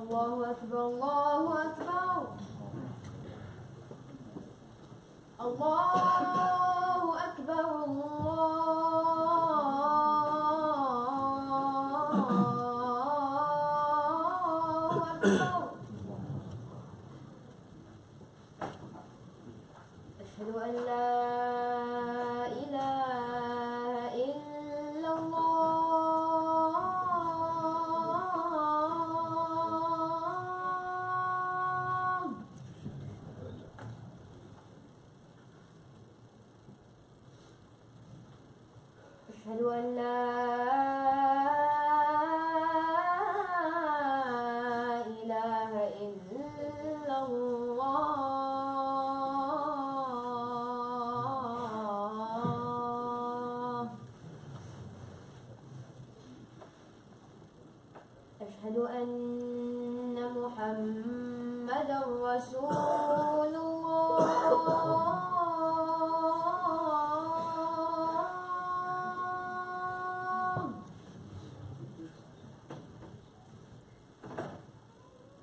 الله أكبر الله أكبر الله أكبر الله أكبر أشهد أن لا إله إلا الله أشهد أن لا إله إلا الله أشهد أن محمدا رسول الله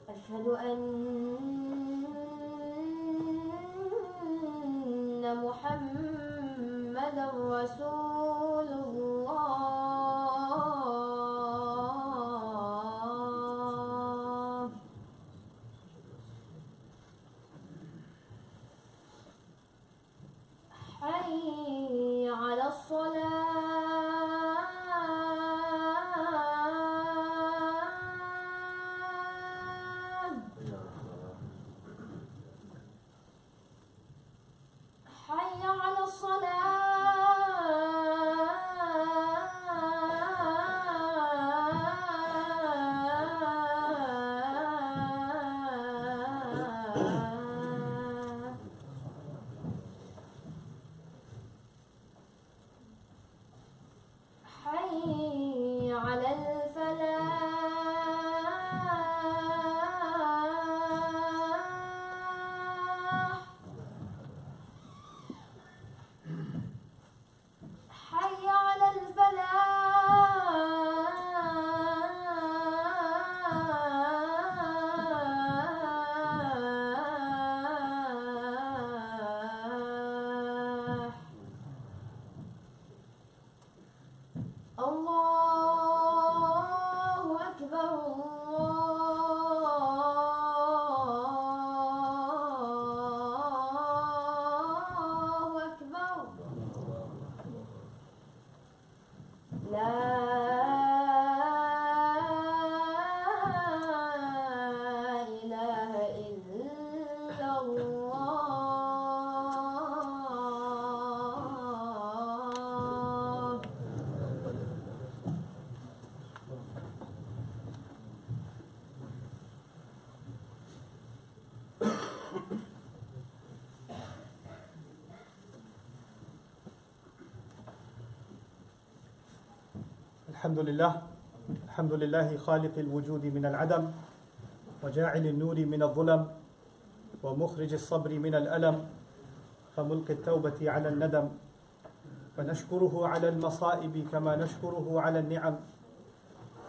أشهد أن محمدا رسول الله حي على الصلاة حي على الصلاة حي على الفلاح حي على الفلاح الله أكبر الله أكبر لا إله إلا الله الحمد لله خالق الوجود من العدم وجاعل النور من الظلم ومخرج الصبر من الألم فملقي التوبة على الندم فنشكره على المصائب كما نشكره على النعم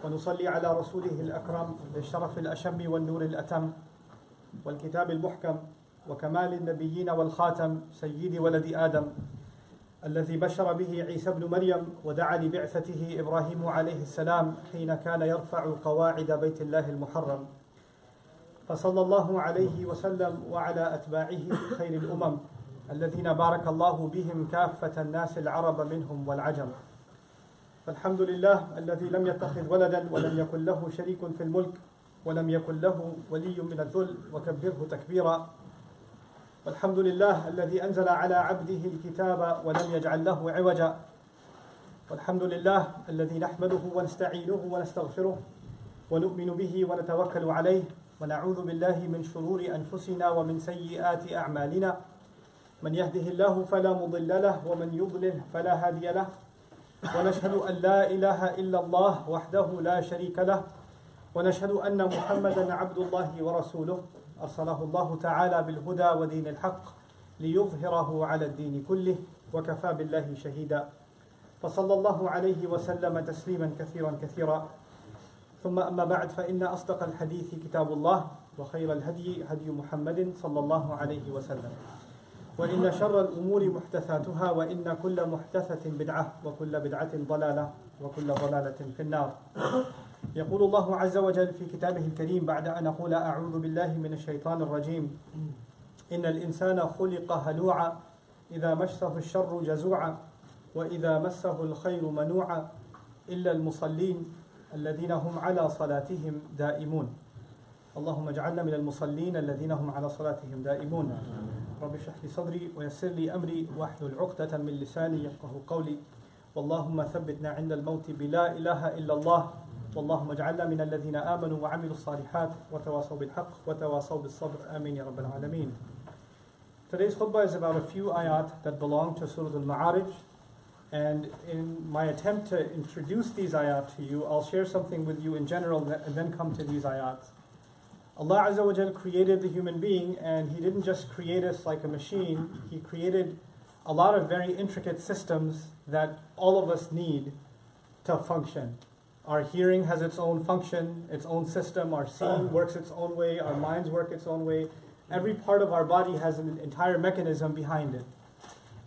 ونصلي على رسوله الأكرم بالشرف الأشم والنور الأتم والكتاب المحكم وكمال النبيين والخاتم سيد ولد آدم الذي بشر به عيسى بن مريم ودعا لبعثته إبراهيم عليه السلام حين كان يرفع قواعد بيت الله المحرم فصلى الله عليه وسلم وعلى أتباعه خير الأمم الذين بارك الله بهم كافة الناس العرب منهم والعجم فالحمد لله الذي لم يتخذ ولدا ولم يكن له شريك في الملك ولم يكن له ولي من الذل وكبره تكبيرا والحمد لله الذي أنزل على عبده الكتاب ولم يجعل له عوجا والحمد لله الذي نحمده ونستعينه ونستغفره ونؤمن به ونتوكل عليه ونعوذ بالله من شرور أنفسنا ومن سيئات أعمالنا من يهده الله فلا مضل له ومن يضلل فلا هادي له ونشهد أن لا إله إلا الله وحده لا شريك له ونشهد أن محمدا عبد الله ورسوله أرسله الله تعالى بالهدى ودين الحق ليظهره على الدين كله وكفى بالله شهيدا فصلى الله عليه وسلم تسليما كثيرا كثيرا ثم أما بعد فإن أصدق الحديث كتاب الله وخير الهدي هدي محمد صلى الله عليه وسلم وإن شر الأمور محدثاتها وإن كل محدثة بدعة وكل بدعة ضلالة وكل ضلالة في النار. يقول الله عز وجل في كتابه الكريم بعد أن أقول أعوذ بالله من الشيطان الرجيم إن الإنسان خلق هلوعا إذا مسه الشر جزوعا وإذا مسه الخير منوعا إلا المصلين الذين هم على صلاتهم دائمون. اللهم اجعلنا من المصلين الذين هم على صلاتهم دائمون. رب اشرح لي صدري ويسر لي أمري واحلل عقدة من لساني يفقهوا قولي. اللهم ثبتنا عند الموت بلا إله إلا الله. اللهم اجعلنا من الذين آمنوا وعملوا الصالحات وتواصوا بالحق وتواصوا بالصبر. آمين يا رب العالمين. Today's khutbah is about a few ayat that belong to Surah Al-Ma'arij. And in my attempt to introduce these ayat to you, I'll share something with you in general and then come to these ayat. Allah Azza wa Jal created the human being, and He didn't just create us like a machine. He created a lot of very intricate systems that all of us need to function. Our hearing has its own function, its own system. Our seeing works its own way. Our minds work its own way. Every part of our body has an entire mechanism behind it.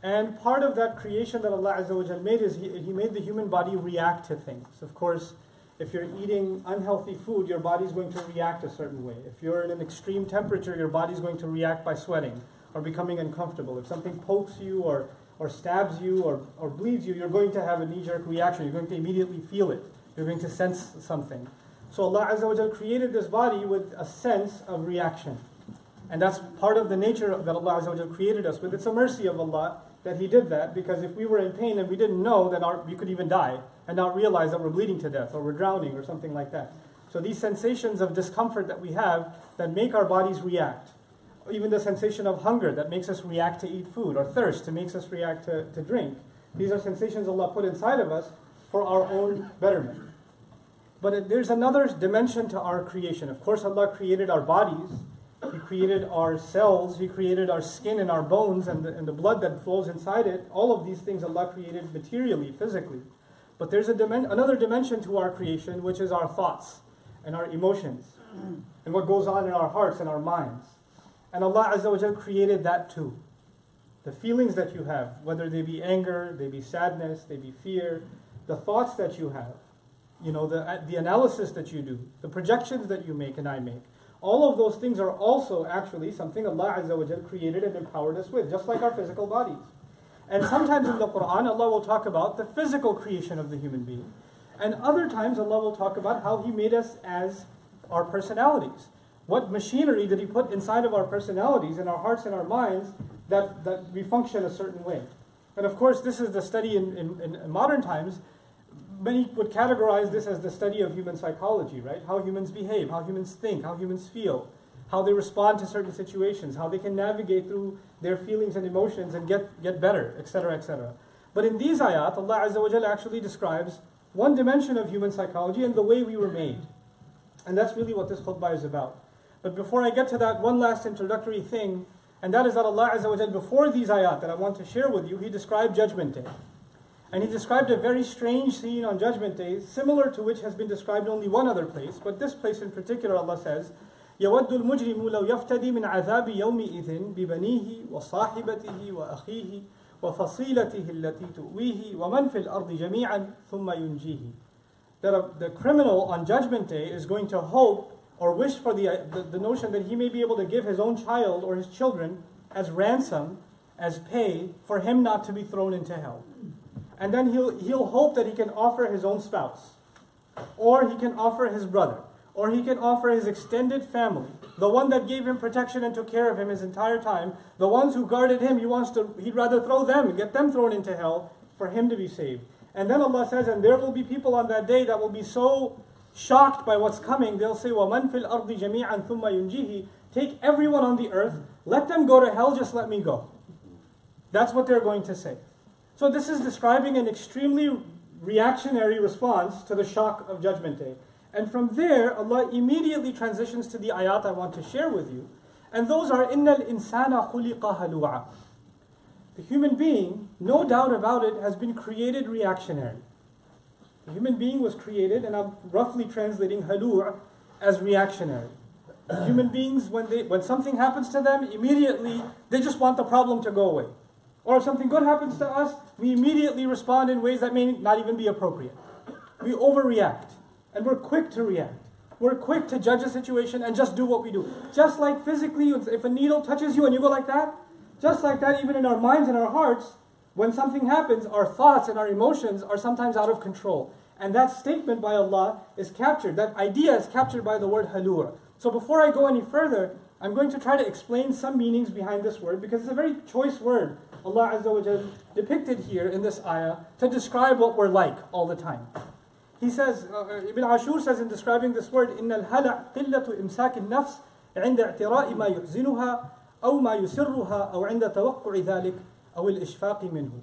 And part of that creation that Allah Azza wa Jal made is He made the human body react to things. Of course, if you're eating unhealthy food, your body's going to react a certain way. If you're in an extreme temperature, your body's going to react by sweating or becoming uncomfortable. If something pokes you or stabs you or bleeds you, you're going to have a knee-jerk reaction. You're going to immediately feel it. You're going to sense something. So Allah Azza wa Jal created this body with a sense of reaction. And that's part of the nature that Allah Azza wa Jal created us with. It's a mercy of Allah that He did that, because if we were in pain and we didn't know, then we could even die and not realize that we're bleeding to death or we're drowning or something like that. So these sensations of discomfort that we have that make our bodies react, even the sensation of hunger that makes us react to eat food, or thirst that makes us react to drink, these are sensations Allah put inside of us for our own betterment. But there's another dimension to our creation. Of course, Allah created our bodies. He created our cells, He created our skin and our bones and the blood that flows inside it. All of these things Allah created materially, physically. But there's another dimension to our creation, which is our thoughts and our emotions and what goes on in our hearts and our minds. And Allah Azza wa Jal created that too. The feelings that you have, whether they be anger, they be sadness, they be fear, the thoughts that you have, the analysis that you do, the projections that you make and I make. All of those things are also actually something Allah Azza wa Jal created and empowered us with, just like our physical bodies. And sometimes in the Quran, Allah will talk about the physical creation of the human being. And other times, Allah will talk about how He made us as our personalities. What machinery did He put inside of our personalities, in our hearts and our minds, that we function a certain way. And of course, this is the study in modern times. Many would categorize this as the study of human psychology, right? How humans behave, how humans think, how humans feel, how they respond to certain situations, how they can navigate through their feelings and emotions and get better, etc., etc. But in these ayat, Allah Azza wa Jalla actually describes one dimension of human psychology and the way we were made. And that's really what this khutbah is about. But before I get to that, one last introductory thing, and that is that Allah Azza wa Jalla, before these ayat that I want to share with you, He described Judgment Day. And He described a very strange scene on Judgment Day, similar to which has been described in only one other place. But this place in particular, Allah says, يَوَدُّ الْمُجْرِمُ لَوْ يَفْتَدِي مِنْ عَذَابِ يَوْمِئِذٍ بِبَنِيهِ وَصَاحِبَتِهِ وَأَخِيهِ وَفَصِيلَتِهِ الَّتِي تُؤْوِيهِ وَمَنْ فِي الْأَرْضِ جَمِيعًا ثُمَّ يُنْجِيهِ. That the criminal on Judgment Day is going to hope or wish for the notion that he may be able to give his own child or his children as ransom, as pay, for him not to be thrown into hell. And then he'll hope that he can offer his own spouse, or he can offer his brother, or he can offer his extended family, the one that gave him protection and took care of him his entire time, the ones who guarded him, he'd rather throw them and get them thrown into hell for him to be saved. And then Allah says, and there will be people on that day that will be so shocked by what's coming, they'll say, وَمَنْ فِي الْأَرْضِ جَمِيعًا ثُمَّ يُنْجِيهِ. Take everyone on the earth, let them go to hell, just let me go. That's what they're going to say. So this is describing an extremely reactionary response to the shock of Judgment Day. And from there, Allah immediately transitions to the ayat I want to share with you. And those are, إِنَّ الْإِنسَانَ خُلِقَ هَلُوعًا. The human being, no doubt about it, has been created reactionary. The human being was created, and I'm roughly translating halur as reactionary. Human beings, when something happens to them, immediately they just want the problem to go away. Or if something good happens to us, we immediately respond in ways that may not even be appropriate. We overreact, and we're quick to react. We're quick to judge a situation and just do what we do. Just like physically, if a needle touches you and you go like that, just like that, even in our minds and our hearts, when something happens, our thoughts and our emotions are sometimes out of control. And that statement by Allah is captured, that idea is captured by the word halur. So before I go any further, I'm going to try to explain some meanings behind this word, because it's a very choice word Allah Azza wa Jal depicted here in this ayah to describe what we're like all the time. He says, Ibn Ashur says in describing this word, إِنَّ الْهَلَعْ قِلَّةُ إِمْسَاكِ النَّفْسِ عِنْدَ اعْتِرَاءِ مَا يُحْزِنُهَا أَوْ مَا يُسِرُّهَا أَوْ عِنْدَ تَوَقُّعِ ذَلِكَ أَوْ الْإِشْفَاقِ مِنْهُ.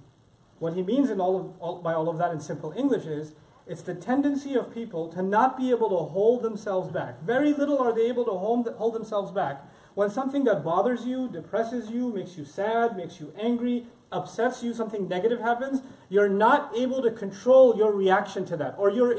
What he means by all of that in simple English is, it's the tendency of people to not be able to hold themselves back. Very little are they able to hold themselves back. When something that bothers you, depresses you, makes you sad, makes you angry, upsets you, something negative happens, you're not able to control your reaction to that. Or your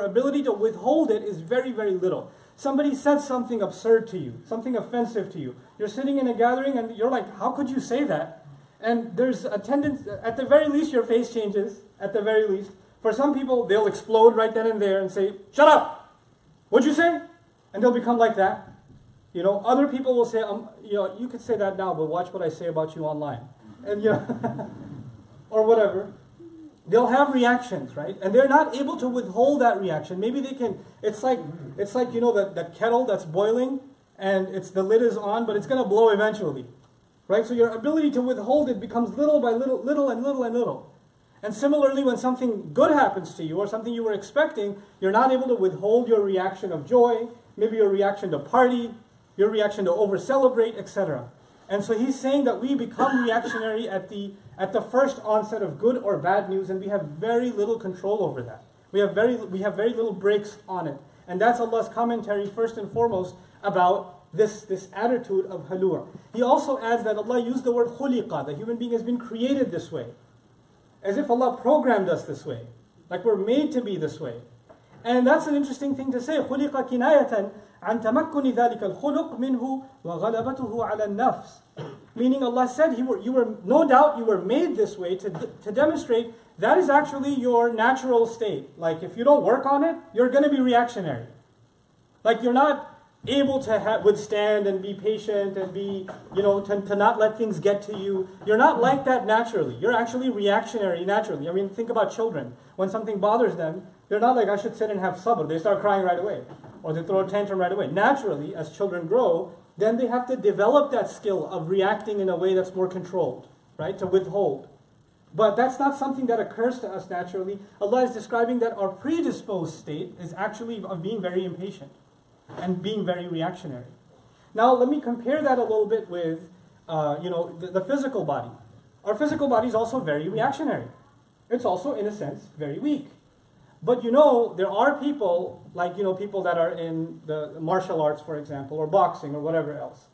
ability to withhold it is very, very little. Somebody said something absurd to you, something offensive to you. You're sitting in a gathering and you're like, how could you say that? And there's a tendency, at the very least, your face changes, at the very least. For some people, they'll explode right then and there and say, shut up! What'd you say? And they'll become like that. Other people will say, you could say that now, but watch what I say about you online. And or whatever. They'll have reactions, right? And they're not able to withhold that reaction. Maybe they can, it's like that kettle that's boiling, and the lid is on, but it's going to blow eventually. Right? So your ability to withhold it becomes little by little, little and little and little. And similarly, when something good happens to you, or something you were expecting, you're not able to withhold your reaction of joy, maybe your reaction to party, your reaction to over-celebrate, etc. And so he's saying that we become reactionary at the first onset of good or bad news, and we have very little control over that. We have very little brakes on it. And that's Allah's commentary, first and foremost, about this attitude of halur. He also adds that Allah used the word khuliqa, the human being has been created this way. As if Allah programmed us this way. Like we're made to be this way. And that's an interesting thing to say. خُلِقَ كِنَايَةً عَنْ تَمَكُّنِ ذَلِكَ الْخُلُقْ مِنْهُ وَغَلَبَتُهُ عَلَى النَّفْسِ. Meaning Allah said, no doubt you were made this way to demonstrate that is actually your natural state. Like if you don't work on it, you're going to be reactionary. Like you're not able to withstand and be patient and be, to not let things get to you. You're not like that naturally. You're actually reactionary naturally. I mean, think about children. When something bothers them, they're not like, I should sit and have sabr. They start crying right away. Or they throw a tantrum right away. Naturally, as children grow, then they have to develop that skill of reacting in a way that's more controlled, right? To withhold. But that's not something that occurs to us naturally. Allah is describing that our predisposed state is actually of being very impatient and being very reactionary. Now, let me compare that a little bit with, the physical body. Our physical body is also very reactionary. It's also, in a sense, very weak. But there are people, like, people that are in the martial arts, for example, or boxing, or whatever else.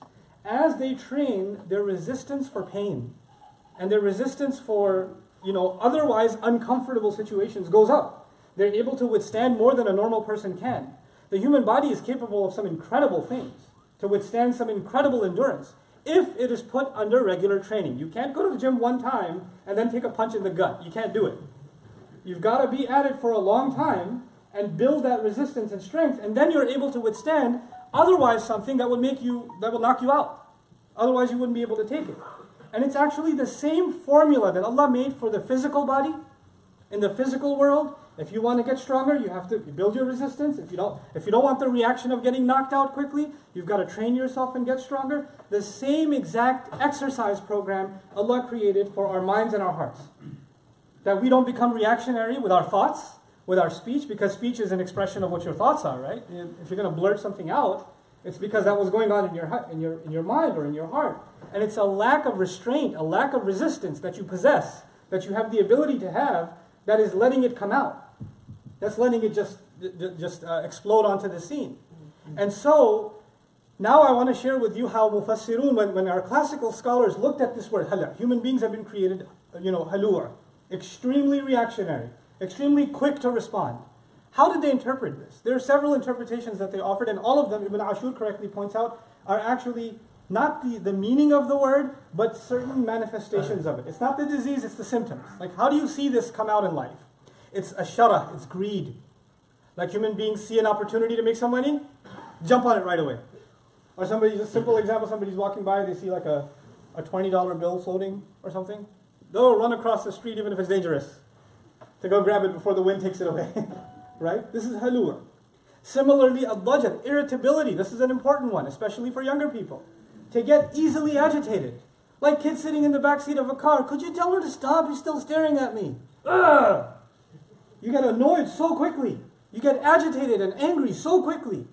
As they train, their resistance for pain and their resistance for, otherwise uncomfortable situations goes up. They're able to withstand more than a normal person can. The human body is capable of some incredible things, to withstand some incredible endurance, if it is put under regular training. You can't go to the gym one time and then take a punch in the gut. You can't do it. You've got to be at it for a long time and build that resistance and strength, and then you're able to withstand otherwise something that will knock you out. Otherwise you wouldn't be able to take it. And it's actually the same formula that Allah made for the physical body. In the physical world, if you want to get stronger, you have to build your resistance. If you don't want the reaction of getting knocked out quickly, you've got to train yourself and get stronger. The same exact exercise program Allah created for our minds and our hearts. That we don't become reactionary with our thoughts, with our speech, because speech is an expression of what your thoughts are, right? If you're going to blurt something out, it's because that was going on in your mind or in your heart. And it's a lack of restraint, a lack of resistance that you possess, that you have the ability to have, that is letting it come out. That's letting it just explode onto the scene. And so, now I want to share with you how Mufassirun, when our classical scholars looked at this word, hala, human beings have been created, halur, extremely reactionary. extremely quick to respond. How did they interpret this? There are several interpretations that they offered, and all of them, Ibn Ashur correctly points out, are actually not the meaning of the word, but certain manifestations of it. It's not the disease, it's the symptoms. Like, how do you see this come out in life? It's ashara, it's greed. Like human beings see an opportunity to make some money, jump on it right away. Or a simple example, somebody's walking by, they see like a $20 bill floating or something. They'll run across the street even if it's dangerous to go grab it before the wind takes it away. Right? This is halua. Similarly, ad-dajjal, irritability. This is an important one, especially for younger people. To get easily agitated. Like kids sitting in the back seat of a car. Could you tell her to stop? She's still staring at me. Ugh! You get annoyed so quickly. You get agitated and angry so quickly.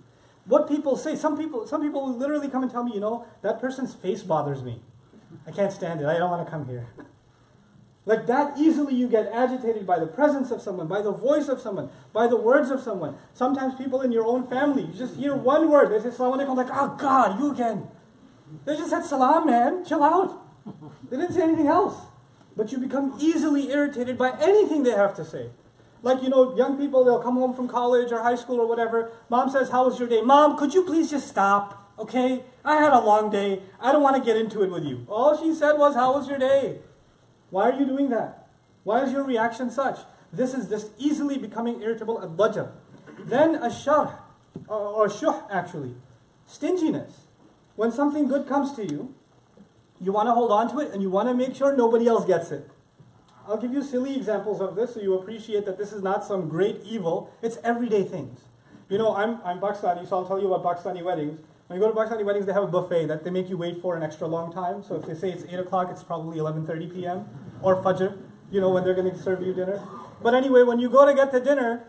What people say, some people will literally come and tell me, you know, that person's face bothers me. I can't stand it. I don't want to come here. Like that easily you get agitated by the presence of someone, by the voice of someone, by the words of someone. Sometimes people in your own family, you just hear one word, they say Salam alaikum, like, oh God, you again. They just said Salam, man, chill out. They didn't say anything else. But you become easily irritated by anything they have to say. Like, you know, young people, they'll come home from college or high school or whatever. Mom says, how was your day? Mom, could you please just stop, okay? I had a long day. I don't want to get into it with you. All she said was, how was your day? Why are you doing that? Why is your reaction such? This is just easily becoming irritable at dajjal. Then ashar, or shuh actually, stinginess. When something good comes to you, you want to hold on to it and you want to make sure nobody else gets it. I'll give you silly examples of this so you appreciate that this is not some great evil. It's everyday things. You know, I'm Pakistani, so I'll tell you about Pakistani weddings. When you go to Pakistani weddings, they have a buffet that they make you wait for an extra long time. So if they say it's 8 o'clock, it's probably 11:30 p.m. or Fajr, you know, when they're going to serve you dinner. But anyway, when you go to get the dinner,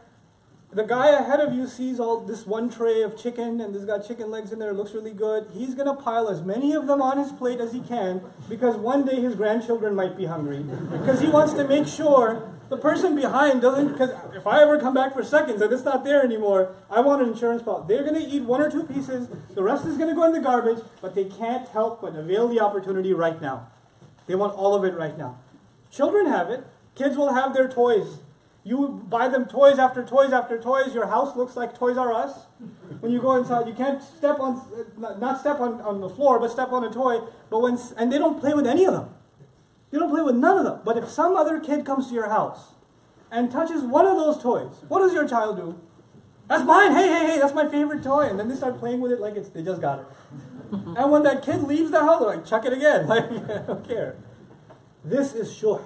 the guy ahead of you sees all this one tray of chicken, and this got chicken legs in there, it looks really good. He's going to pile as many of them on his plate as he can, because one day his grandchildren might be hungry. Because he wants to make sure the person behind doesn't, because if I ever come back for seconds and it's not there anymore, I want an insurance policy. They're going to eat 1 or 2 pieces, the rest is going to go in the garbage, but they can't help but avail the opportunity right now. They want all of it right now. Children have it. Kids will have their toys. You buy them toys after toys after toys. Your house looks like Toys R Us. When you go inside, you can't step on, not step on the floor, but step on a toy. And they don't play with any of them. They don't play with none of them. But if some other kid comes to your house and touches one of those toys, what does your child do? That's mine. Hey, that's my favorite toy. And then they start playing with it like they just got it. And when that kid leaves the house, they're like, chuck it again. Like, I don't care. This is shuh.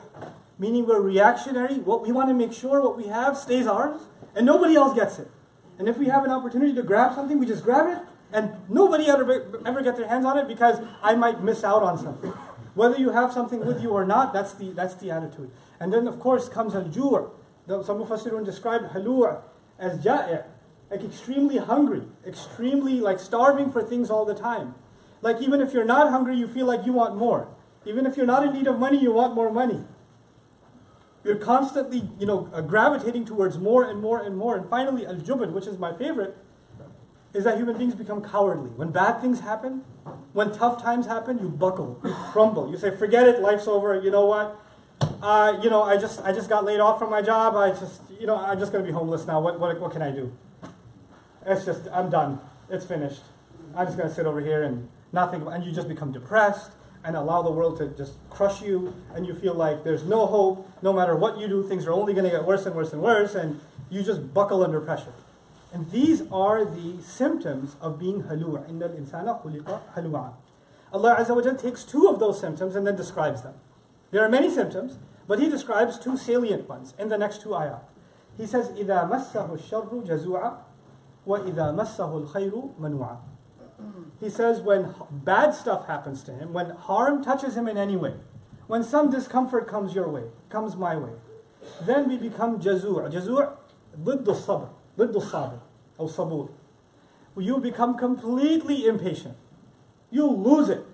Meaning we're reactionary. What we want to make sure what we have stays ours, and nobody else gets it. And if we have an opportunity to grab something, we just grab it, and nobody ever get their hands on it because I might miss out on something. Whether you have something with you or not, that's the attitude. And then of course comes al-ju'. Some Mufassirun described halua as ja'i', like extremely hungry, extremely like starving for things all the time. Like even if you're not hungry, you feel like you want more. Even if you're not in need of money, you want more money. You're constantly, gravitating towards more and more and more. And finally, al-jubn, which is my favorite, is that human beings become cowardly. When bad things happen, when tough times happen, you buckle, you crumble. You say, forget it, life's over. You know what? I just got laid off from my job. I'm just going to be homeless now. What can I do? I'm done. It's finished. I'm just going to sit over here and nothing. And you just become depressed and allow the world to just crush you, and you feel like there's no hope. No matter what you do, things are only going to get worse and worse and worse, and you just buckle under pressure. And these are the symptoms of being halua. إِنَّ الْإِنسَانَ خُلِقَ هَلُوعًا. Allah Azza wa Jal takes 2 of those symptoms and then describes them. There are many symptoms, but He describes 2 salient ones in the next 2 ayat. He says, إِذَا مَسَّهُ الشَّرُّ جَزُوعًا وَإِذَا مَسَّهُ الْخَيْرُ مَنُوعًا. He says when bad stuff happens to him, when harm touches him in any way, when some discomfort comes your way, comes my way, then we become jazu'. Jazu' ضد الصبر, ضد الصابر, أو صبور. You become completely impatient. You lose it.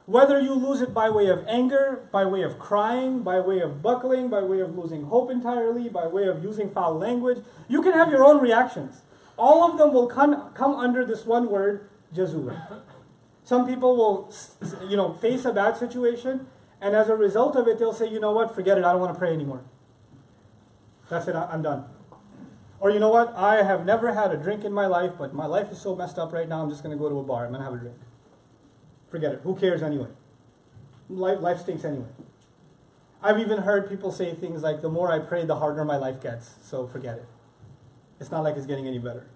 Whether you lose it by way of anger, by way of crying, by way of buckling, by way of losing hope entirely, by way of using foul language, you can have your own reactions. All of them will come under this one word, jazu'. Some people will, face a bad situation, and as a result of it, they'll say, you know what, forget it, I don't want to pray anymore. That's it, I'm done. Or you know what, I have never had a drink in my life, but my life is so messed up right now, I'm just going to go to a bar, I'm going to have a drink. Forget it, who cares anyway? Life stinks anyway. I've even heard people say things like, the more I pray, the harder my life gets, so forget it. It's not like it's getting any better.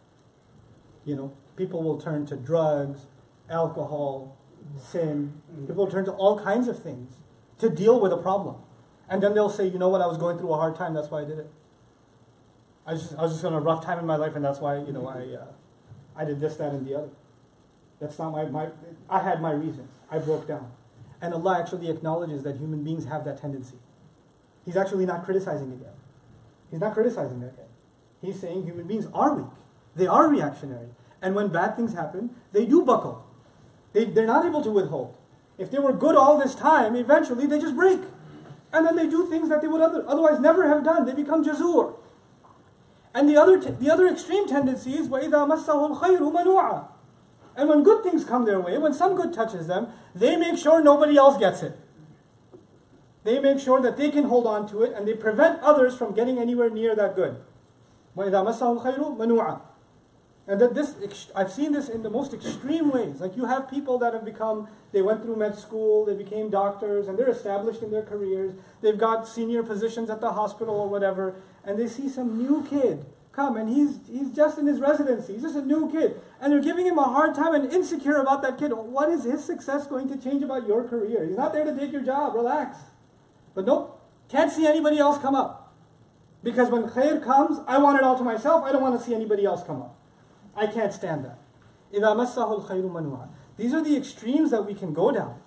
You know, people will turn to drugs, alcohol, sin. People will turn to all kinds of things to deal with a problem. And then they'll say, you know what, I was going through a hard time, that's why I did it. I was just on a rough time in my life, and that's why, you know, I did this, that, and the other. That's not I had my reasons. I broke down. And Allah actually acknowledges that human beings have that tendency. He's actually not criticizing it yet. He's not criticizing that yet. He's saying human beings are weak. They are reactionary. And when bad things happen, they do buckle. They're not able to withhold. If they were good all this time, eventually they just break. And then they do things that they would otherwise never have done. They become jazur. And the other extreme tendency is وَإِذَا مَسَّهُ الْخَيْرُ مَنُوعًا. And when good things come their way, when some good touches them, they make sure nobody else gets it. They make sure that they can hold on to it, and they prevent others from getting anywhere near that good. وَإِذَا مَسَّهُ الْخَيْرُ مَنُوعًا. And that I've seen this in the most extreme ways. Like you have people that have they went through med school, they became doctors, and they're established in their careers. They've got senior positions at the hospital or whatever, and they see some new kid come, and he's just in his residency. He's just a new kid. And they're giving him a hard time and insecure about that kid. What is his success going to change about your career? He's not there to take your job. Relax. But nope, can't see anybody else come up. Because when khair comes, I want it all to myself. I don't want to see anybody else come up. I can't stand that. إِذَا مَسَّهُ الْخَيْرُ مَنُوعًا. These are the extremes that we can go down.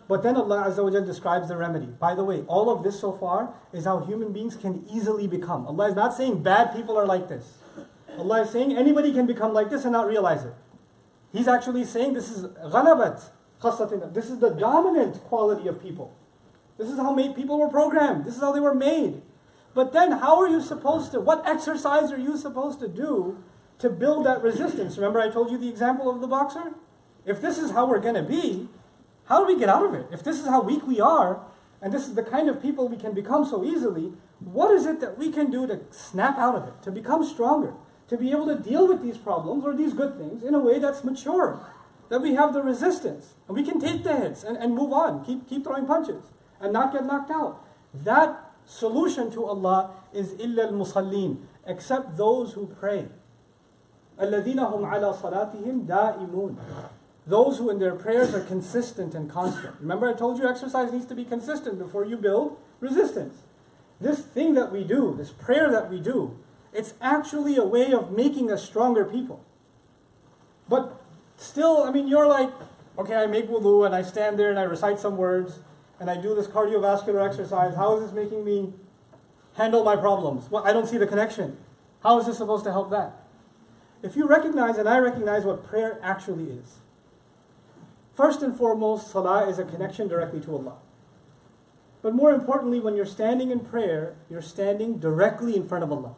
But then Allah Azza wa Jalla describes the remedy. By the way, all of this so far is how human beings can easily become. Allah is not saying bad people are like this. Allah is saying anybody can become like this and not realize it. He's actually saying this is ghalabat khasatina. This is the dominant quality of people. This is how people were programmed. This is how they were made. But then what exercise are you supposed to do to build that resistance? Remember I told you the example of the boxer? If this is how we're going to be, how do we get out of it? If this is how weak we are, and this is the kind of people we can become so easily, what is it that we can do to snap out of it, to become stronger, to be able to deal with these problems or these good things in a way that's mature, that we have the resistance, and we can take the hits and move on, keep throwing punches, and not get knocked out. That solution to Allah is إِلَّا الْمُصَلِّينَ, except those who pray. الَّذِينَ هُمْ عَلَى صَلَاتِهِمْ دَائِمُونَ. Those who in their prayers are consistent and constant. Remember I told you exercise needs to be consistent before you build resistance. This thing that we do, this prayer that we do, it's actually a way of making us stronger people. But still, you're like, okay, I make wudu and I stand there and I recite some words and I do this cardiovascular exercise. How is this making me handle my problems? Well, I don't see the connection. How is this supposed to help that? If you recognize, and I recognize what prayer actually is. First and foremost, salah is a connection directly to Allah. But more importantly, when you're standing in prayer, you're standing directly in front of Allah.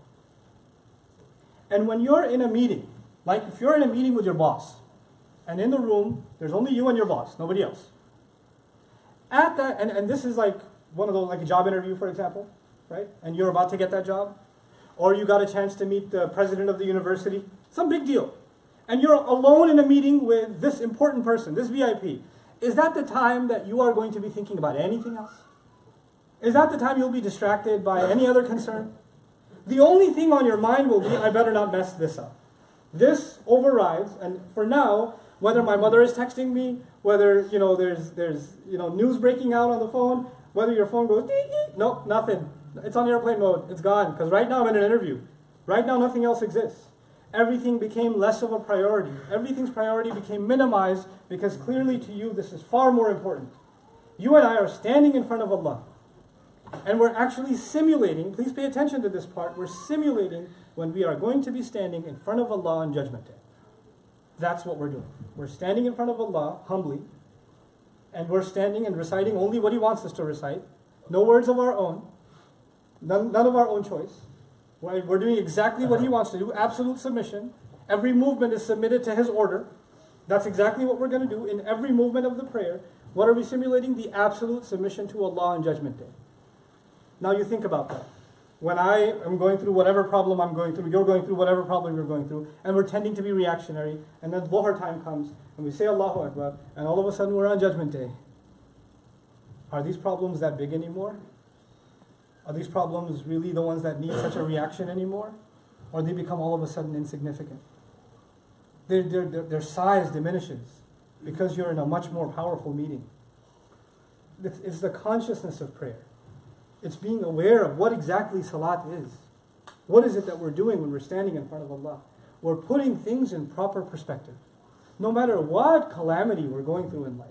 And when you're in a meeting, like if you're in a meeting with your boss, and in the room, there's only you and your boss, nobody else. At that, and this is like one of those, like a job interview, for example, right? And you're about to get that job. Or you got a chance to meet the president of the university. Some big deal. And you're alone in a meeting with this important person, this VIP. Is that the time that you are going to be thinking about anything else? Is that the time you'll be distracted by any other concern? The only thing on your mind will be, I better not mess this up. This overrides, and for now, whether my mother is texting me, whether there's news breaking out on the phone, whether your phone goes, dee, dee, no, nothing. It's on airplane mode, it's gone, because right now I'm in an interview. Right now nothing else exists. Everything became less of a priority. Everything's priority became minimized because clearly to you this is far more important. You and I are standing in front of Allah. And we're actually simulating, please pay attention to this part, we're simulating when we are going to be standing in front of Allah on Judgment Day. That's what we're doing. We're standing in front of Allah humbly, and we're standing and reciting only what He wants us to recite. No words of our own, none of our own choice. We're doing exactly what He wants to do, absolute submission. Every movement is submitted to His order. That's exactly what we're going to do in every movement of the prayer. What are we simulating? The absolute submission to Allah on Judgment Day. Now you think about that. when I am going through whatever problem I'm going through, you're going through whatever problem you're going through, and we're tending to be reactionary, and then Dhuhr time comes, and we say Allahu Akbar, and all of a sudden we're on Judgment Day. Are these problems that big anymore? Are these problems really the ones that need such a reaction anymore? Or they become all of a sudden insignificant? Their size diminishes because you're in a much more powerful meeting. It's the consciousness of prayer. It's being aware of what exactly salat is. What is it that we're doing when we're standing in front of Allah? We're putting things in proper perspective. No matter what calamity we're going through in life,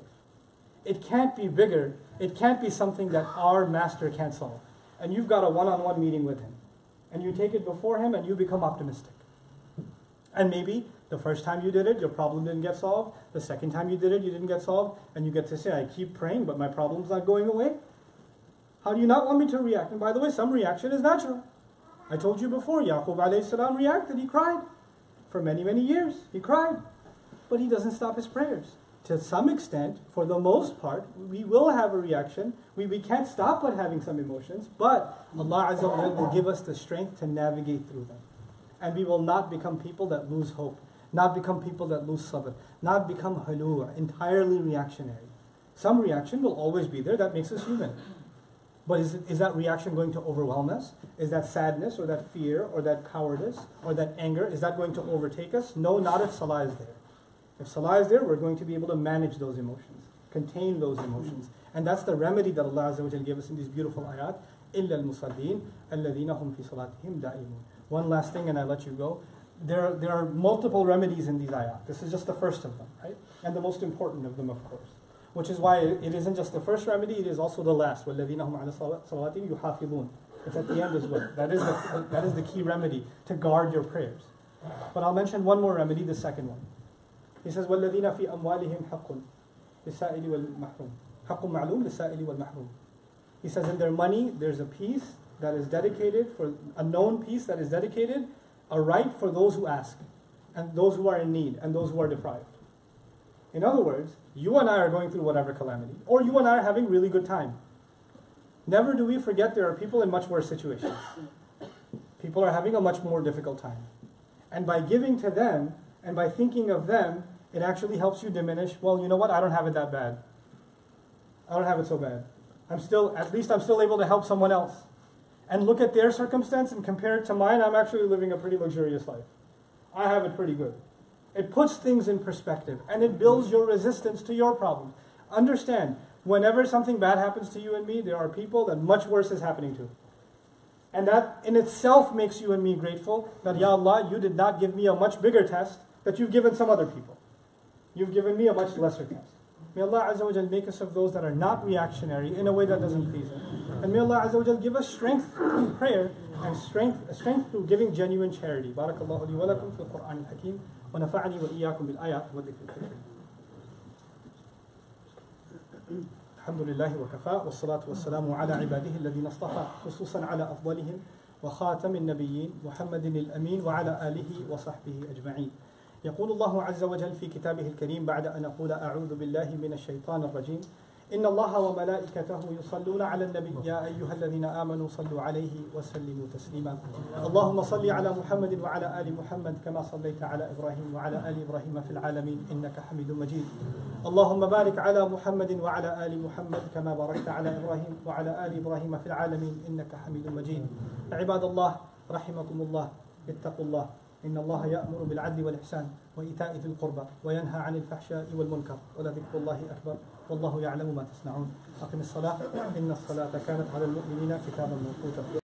it can't be bigger. It can't be something that our master can't solve. And you've got a one-on-one meeting with him. And you take it before him and you become optimistic. And maybe the first time you did it, your problem didn't get solved. The second time you did it, you didn't get solved. And you get to say, I keep praying, but my problem's not going away. How do you not want me to react? And by the way, some reaction is natural. I told you before, Yaqub alayhi salam reacted. He cried. For many, many years, he cried. But he doesn't stop his prayers. To some extent, for the most part, we will have a reaction. We can't stop but having some emotions. But Allah Azza wa Jalla will give us the strength to navigate through them. And we will not become people that lose hope. Not become people that lose sabr. Not become halua, entirely reactionary. Some reaction will always be there. That makes us human. But is that reaction going to overwhelm us? Is that sadness or that fear or that cowardice or that anger, is that going to overtake us? No, not if salah is there. If salah is there, we're going to be able to manage those emotions, contain those emotions. And that's the remedy that Allah Azza wa Jalla gave us in these beautiful ayat. إِلَّا الْمُصَلِّينَ الَّذِينَ هُمْ فِي صَلَاتِهِمْ دَائِمُونَ. One last thing and I let you go. There are multiple remedies in these ayat. This is just the first of them, right? And the most important of them, of course. Which is why it isn't just the first remedy, it is also the last. وَالَّذِينَ هُمْ عَلَى صَلَوَاتِهِمْ يُحَافِظُونَ. It's at the end as well. That is the key remedy, to guard your prayers. But I'll mention one more remedy, the second one. He says, وَالَّذِينَ فِي أَمْوَالِهِمْ حَقٌّ لِلسَّائِلِ وَالْمَحْرُومِ حَقٌّ مَعْلُومٌ لِلسَّائِلِ وَالْمَحْرُومِ. He says in their money, there's a piece that is dedicated, for a known piece that is dedicated, a right for those who ask, and those who are in need, and those who are deprived. In other words, you and I are going through whatever calamity, or you and I are having really good time. Never do we forget there are people in much worse situations. People are having a much more difficult time. And by giving to them, and by thinking of them, it actually helps you diminish, well, you know what, I don't have it that bad. I don't have it so bad. At least I'm still able to help someone else. And look at their circumstance and compare it to mine, I'm actually living a pretty luxurious life. I have it pretty good. It puts things in perspective, and it builds your resistance to your problems. Understand, whenever something bad happens to you and me, there are people that much worse is happening to. And that in itself makes you and me grateful that, Ya Allah, you did not give me a much bigger test that you've given some other people. You've given me a much lesser test. May Allah Azza wa Jal make us of those that are not reactionary in a way that doesn't please Him. And may Allah Azza wa Jal give us strength in prayer and strength through giving genuine charity. Barakallahu li wa lakum fil Qur'an al-Hakim wa nafa'ani wa iyyakum bil ayat wa dhikr al-hakim. Alhamdulillah wa kafa wa salatu wa salamu ala ibadihi alladhina istafa khususan ala afdalihim wa khatam al-nabiyyin Muhammadin al-amin wa ala alihi wa sahbihi ajma'in. يقول الله عز وجل في كتابه الكريم بعد أن أقول أعوذ بالله من الشيطان الرجيم إن الله وملائكته يصلون على النبي يا أيها الذين آمنوا صلوا عليه وسلموا تسليما اللهم صل على محمد وعلى آل محمد كما صليت على إبراهيم وعلى آل إبراهيم في العالمين إنك حميد مجيد اللهم بارك على محمد وعلى آل محمد كما باركت على إبراهيم وعلى آل إبراهيم في العالمين إنك حميد مجيد عباد الله رحمكم الله اتقوا الله إن الله يأمر بالعدل والإحسان وإيتاء ذي القربى وينهى عن الفحشاء والمنكر ولذكر الله أكبر والله يعلم ما تصنعون أقم الصلاة إن الصلاة كانت على المؤمنين كتابا موقوتا